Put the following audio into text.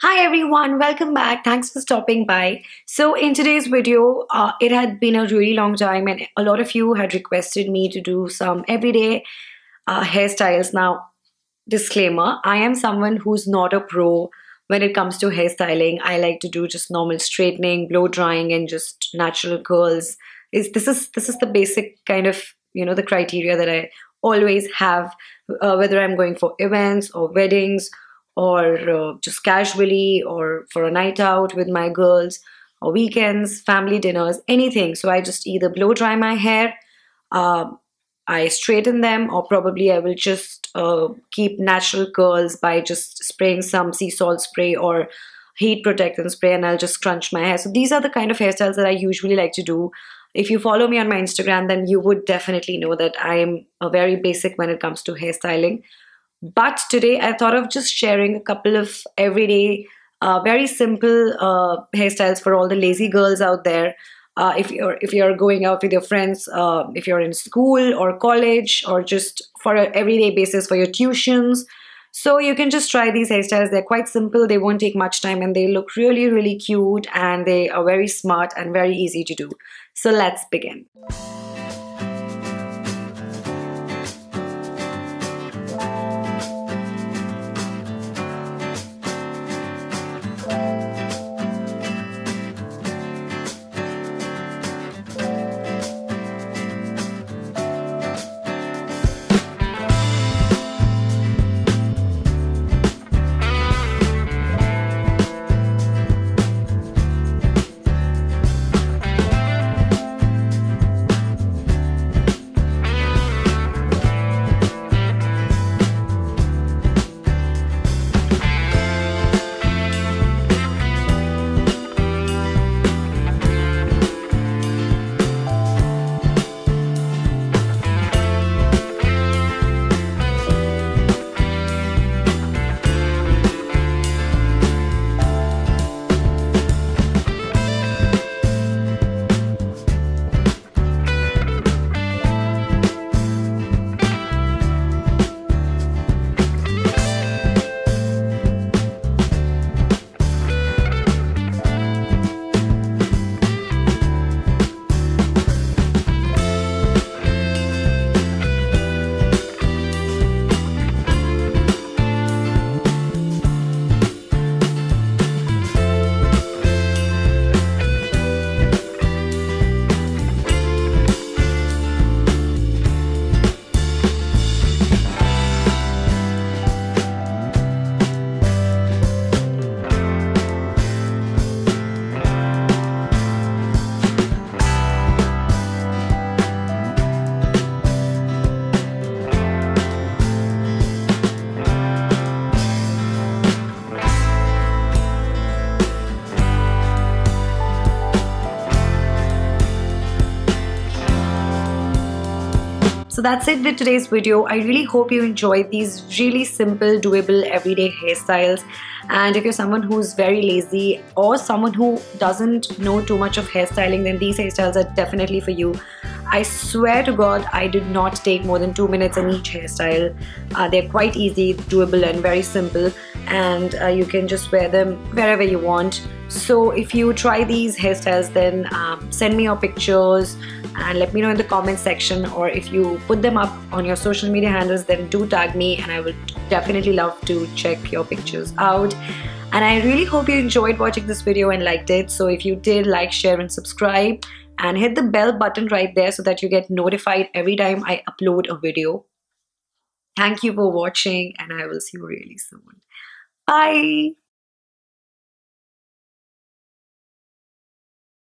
Hi everyone, welcome back. Thanks for stopping by. So in today's video, it had been a really long time and a lot of you had requested me to do some everyday hairstyles. Now, disclaimer, I am someone who's not a pro when it comes to hairstyling. I like to do just normal straightening, blow drying and just natural curls. This is the basic kind of, the criteria that I always have, whether I'm going for events or weddings or just casually or for a night out with my girls or weekends, family dinners, anything. So I just either blow dry my hair, I straighten them, or probably I will just keep natural curls by just spraying some sea salt spray or heat protectant spray, and I'll just scrunch my hair. So these are the kind of hairstyles that I usually like to do. If you follow me on my Instagram, then you would definitely know that I am a very basic when it comes to hairstyling. But today I thought of just sharing a couple of everyday, very simple hairstyles for all the lazy girls out there. If you're going out with your friends, if you're in school or college, or just for an everyday basis for your tuitions. So you can just try these hairstyles. They're quite simple, they won't take much time, and they look really, really cute, and they are very smart and very easy to do. So let's begin. So that's it with today's video. I really hope you enjoyed these really simple, doable, everyday hairstyles. And if you're someone who's very lazy or someone who doesn't know too much of hairstyling, then these hairstyles are definitely for you. I swear to God, I did not take more than 2 minutes in each hairstyle. They're quite easy, doable and very simple, and you can just wear them wherever you want. So if you try these hairstyles, then send me your pictures and let me know in the comment section, or if you put them up on your social media handles, then do tag me and I will definitely love to check your pictures out. And I really hope you enjoyed watching this video and liked it. So if you did, like, share and subscribe, and hit the bell button right there so that you get notified every time I upload a video. Thank you for watching, and I will see you really soon. Bye!